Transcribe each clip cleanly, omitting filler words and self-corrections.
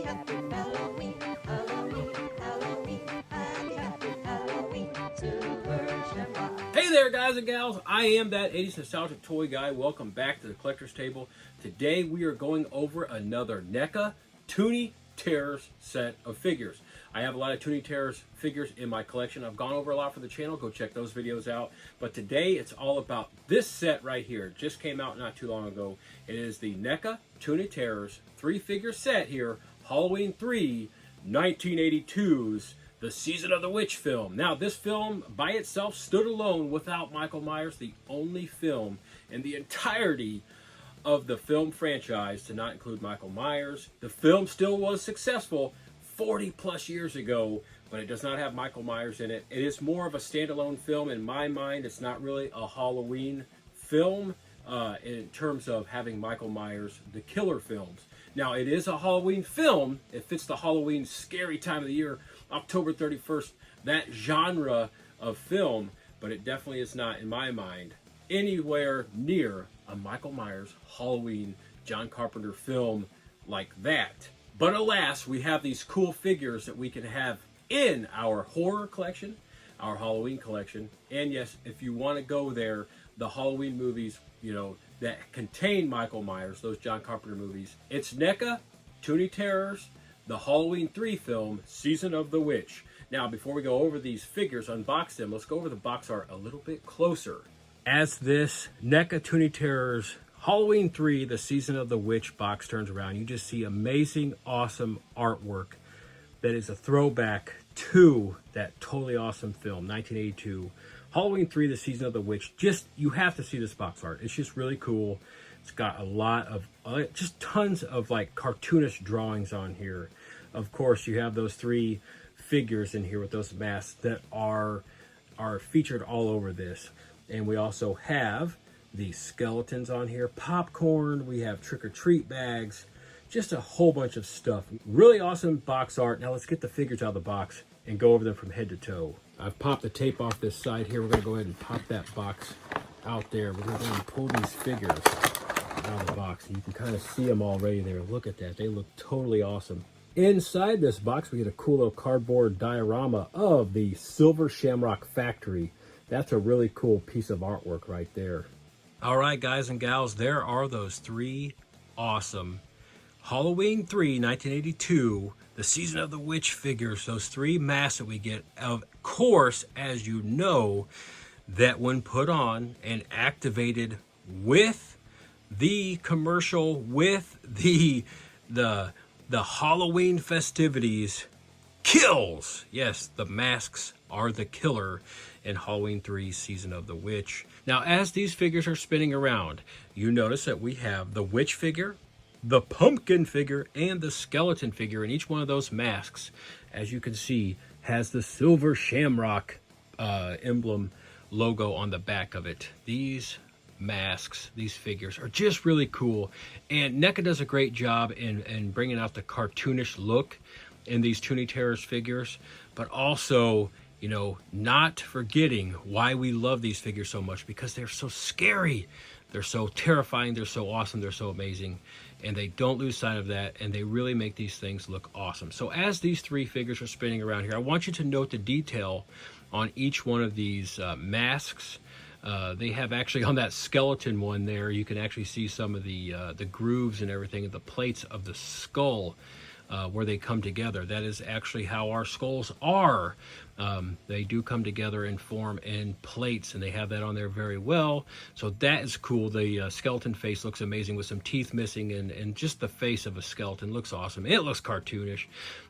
happy Halloween, Halloween, Halloween, happy Halloween, Silver Shamrock. Hey there, guys and gals. I am that 80s nostalgic toy guy. Welcome back to the collector's table. Today we are going over another NECA Toony Terrors set of figures. I have a lot of Toony Terrors figures in my collection. I've gone over a lot for the channel. Go check those videos out. But today it's all about this set right here. It just came out not too long ago. It is the NECA Toony Terrors 3-figure set here, Halloween 3, 1982's The Season of the Witch film. Now, this film by itself stood alone without Michael Myers, the only film in the entirety of the film franchise to not include Michael Myers. The film still was successful 40 plus years ago, but it does not have Michael Myers in it. It is more of a standalone film in my mind. It's not really a Halloween film in terms of having Michael Myers, the killer films. Now, it is a Halloween film. It fits the Halloween scary time of the year, October 31st, that genre of film, but it definitely is not, in my mind, anywhere near a Michael Myers Halloween John Carpenter film like that. But alas, we have these cool figures that we can have in our horror collection, our Halloween collection, and yes, if you want to go there, the Halloween movies, you know, that contain Michael Myers, those John Carpenter movies. It's NECA Toony Terrors, the Halloween 3 film, Season of the Witch. Now, before we go over these figures, unbox them, let's go over the box art a little bit closer. As this NECA Toony Terrors Halloween 3, the Season of the Witch box turns around, you just see amazing, awesome artwork that is a throwback to that totally awesome film, 1982. Halloween 3, the Season of the Witch. Just, you have to see this box art. It's just really cool. It's got a lot of, just tons of like cartoonish drawings on here. Of course, you have those 3 figures in here with those masks that are featured all over this. And we also have the skeletons on here, popcorn, we have trick-or-treat bags, just a whole bunch of stuff. Really awesome box art. Now let's get the figures out of the box and go over them from head to toe. I've popped the tape off this side here. We're going to go ahead and pop that box out there. We're going to go and pull these figures out of the box. And you can kind of see them already there. Look at that. They look totally awesome. Inside this box, we get a cool little cardboard diorama of the Silver Shamrock Factory. That's a really cool piece of artwork right there. All right, guys and gals, there are those 3 awesome Halloween 3, 1982, the Season of the Witch figures, those 3 masks that we get. Of course, as you know, that when put on and activated with the commercial, with the Halloween festivities, kills. Yes, the masks are the killer in Halloween 3 Season of the Witch. Now, as these figures are spinning around, you notice that we have the witch figure, the pumpkin figure, and the skeleton figure. And each one of those masks, as you can see, has the Silver Shamrock emblem logo on the back of it. These masks, these figures are just really cool. And NECA does a great job in bringing out the cartoonish look in these Toony Terrors figures, but also, you know, not forgetting why we love these figures so much, because they're so scary, they're so terrifying, they're so awesome, they're so amazing, and they don't lose sight of that, and they really make these things look awesome. So as these 3 figures are spinning around here, I want you to note the detail on each one of these masks. They have actually on that skeleton one there, you can actually see some of the grooves and everything, and the plates of the skull where they come together. That is actually how our skulls are. They do come together and form in plates, and they have that on there very well. So that is cool. The skeleton face looks amazing with some teeth missing, and just the face of a skeleton looks awesome. It looks cartoonish.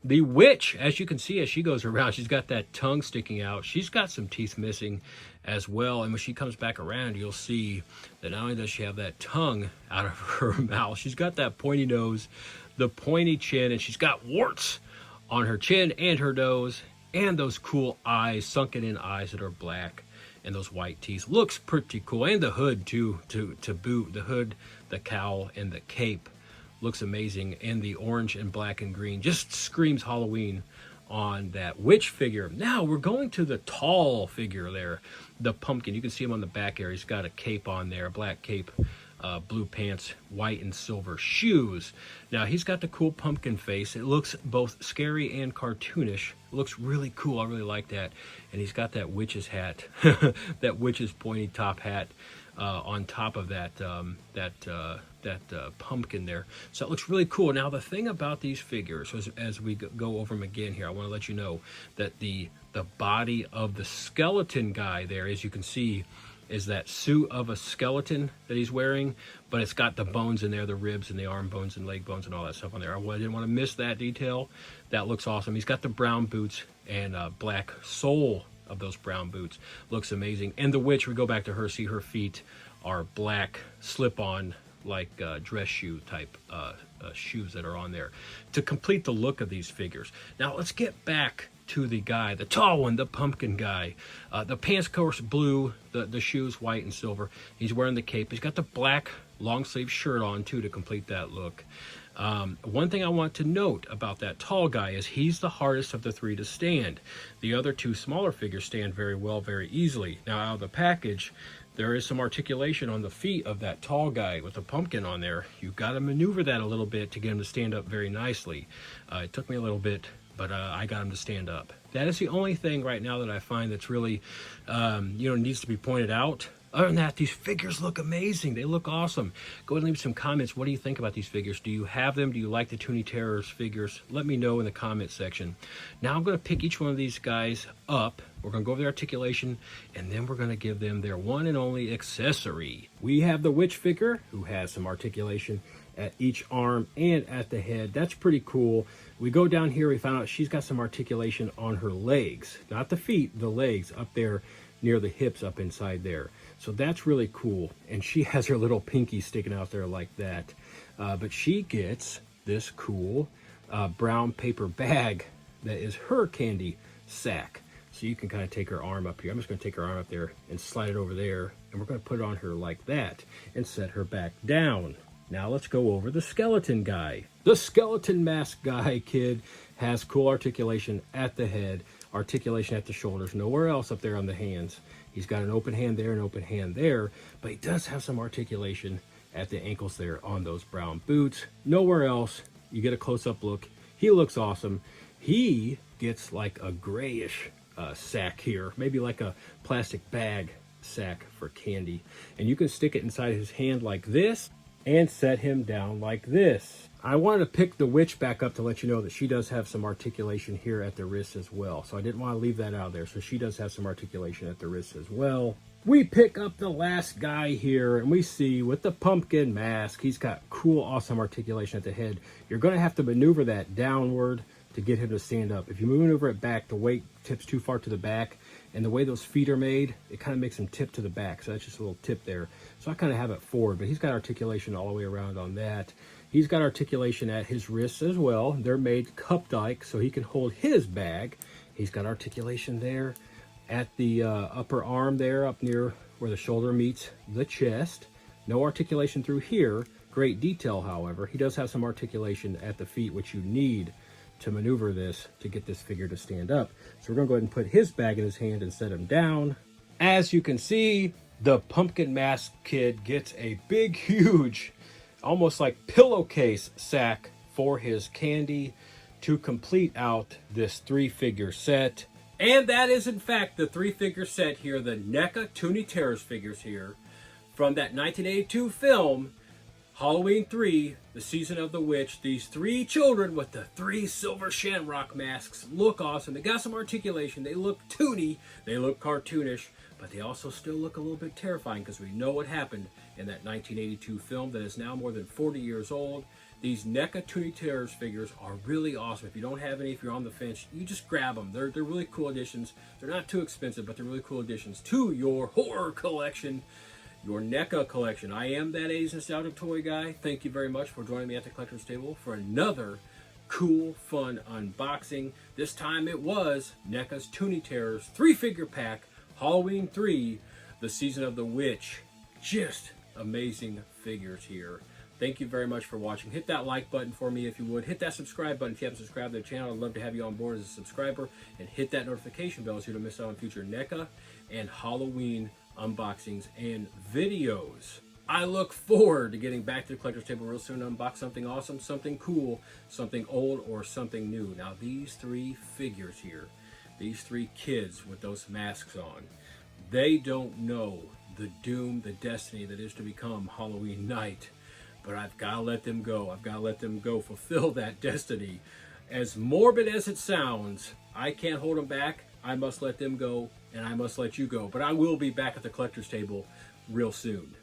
The witch, as you can see, as she goes around, she's got that tongue sticking out. She's got some teeth missing as well. And when she comes back around, you'll see that not only does she have that tongue out of her mouth, she's got that pointy nose, the pointy chin, and she's got warts on her chin and her nose, and those cool eyes, sunken in eyes that are black, and those white teeth. Looks pretty cool. And the hood too, to boot. The hood, the cowl, and the cape looks amazing. And the orange and black and green just screams Halloween on that witch figure. Now we're going to the tall figure there, the pumpkin. You can see him on the back here. He's got a cape on there, a black cape blue pants, white and silver shoes. Now he's got the cool pumpkin face. It looks both scary and cartoonish. It looks really cool. I really like that. And he's got that witch's hat, that witch's pointy top hat on top of that pumpkin there. So it looks really cool. Now the thing about these figures, as we go over them again here, I want to let you know that the body of the skeleton guy there, as you can see, is that suit of a skeleton that he's wearing, but it's got the bones in there, the ribs and the arm bones and leg bones and all that stuff on there. I didn't want to miss that detail. That looks awesome. He's got the brown boots and black sole of those brown boots. Looks amazing. And the witch, we go back to her, see her feet are black slip-on, like dress shoe type shoes that are on there to complete the look of these figures. Now let's get back to the guy, the tall one, the pumpkin guy. The pants, of course, blue, the shoes white and silver. He's wearing the cape. He's got the black long sleeve shirt on too to complete that look. One thing I want to note about that tall guy is he's the hardest of the three to stand. The other two smaller figures stand very well, very easily. Now out of the package, there is some articulation on the feet of that tall guy with the pumpkin on there. You've got to maneuver that a little bit to get him to stand up very nicely. It took me a little bit, but I got him to stand up. That is the only thing right now that I find that's really, needs to be pointed out. Other than that, these figures look amazing. They look awesome. Go ahead and leave some comments. What do you think about these figures? Do you have them? Do you like the Toony Terrors figures? Let me know in the comment section. Now I'm going to pick each one of these guys up. We're going to go over their articulation, and then we're going to give them their one and only accessory. We have the witch figure, who has some articulation at each arm and at the head. That's pretty cool. We go down here, we found out she's got some articulation on her legs. Not the feet, the legs up there near the hips up inside there. So that's really cool. And she has her little pinky sticking out there like that. But she gets this cool brown paper bag that is her candy sack. So you can kind of take her arm up here. I'm just going to take her arm up there and slide it over there. And we're going to put it on her like that and set her back down. Now let's go over the skeleton guy. The skeleton mask guy, kid, has cool articulation at the head, articulation at the shoulders, nowhere else up there on the hands. He's got an open hand there, an open hand there, but he does have some articulation at the ankles there on those brown boots. Nowhere else. You get a close-up look. He looks awesome. He gets like a grayish sack here, maybe like a plastic bag sack for candy. And you can stick it inside his hand like this and set him down like this. I wanted to pick the witch back up to let you know that she does have some articulation here at the wrist as well. So I didn't want to leave that out there. So she does have some articulation at the wrist as well. We pick up the last guy here and we see with the pumpkin mask, he's got cool, awesome articulation at the head. You're going to have to maneuver that downward to get him to stand up. If you maneuver it back, the weight tips too far to the back. And the way those feet are made, it kind of makes him tip to the back. So that's just a little tip there. So I kind of have it forward, but he's got articulation all the way around on that. He's got articulation at his wrists as well. They're made cup-like, so he can hold his bag. He's got articulation there at the upper arm there, up near where the shoulder meets the chest. No articulation through here. Great detail, however. He does have some articulation at the feet, which you need to maneuver this to get this figure to stand up. So we're going to go ahead and put his bag in his hand and set him down. As you can see, the pumpkin mask kid gets a big, huge, almost like pillowcase sack for his candy to complete out this three-figure set. And that is, in fact, the three-figure set here, the NECA Toony Terrors figures here from that 1982 film, Halloween 3, The Season of the Witch. These three children with the three silver shamrock masks look awesome. They got some articulation. They look toony. They look cartoonish. But they also still look a little bit terrifying because we know what happened in that 1982 film that is now more than 40 years old. These NECA Toony Terrors figures are really awesome. If you don't have any, if you're on the fence, you just grab them. They're really cool additions. They're not too expensive, but they're really cool additions to your horror collection. Your NECA collection. I am that 80s nostalgic toy guy. Thank you very much for joining me at the collector's table for another cool, fun unboxing. This time it was NECA's Toony Terrors 3-figure pack, Halloween 3, The Season of the Witch. Just amazing figures here. Thank you very much for watching. Hit that like button for me if you would. Hit that subscribe button if you haven't subscribed to the channel. I'd love to have you on board as a subscriber. And hit that notification bell so you don't miss out on future NECA and Halloween unboxings and videos. I look forward to getting back to the collector's table real soon to unbox something awesome, something cool, something old, or something new. Now, these three figures here, these three kids with those masks on, they don't know the doom, the destiny that is to become Halloween night. But I've got to let them go. I've got to let them go fulfill that destiny. As morbid as it sounds, I can't hold them back. I must let them go, and I must let you go. But I will be back at the collector's table real soon.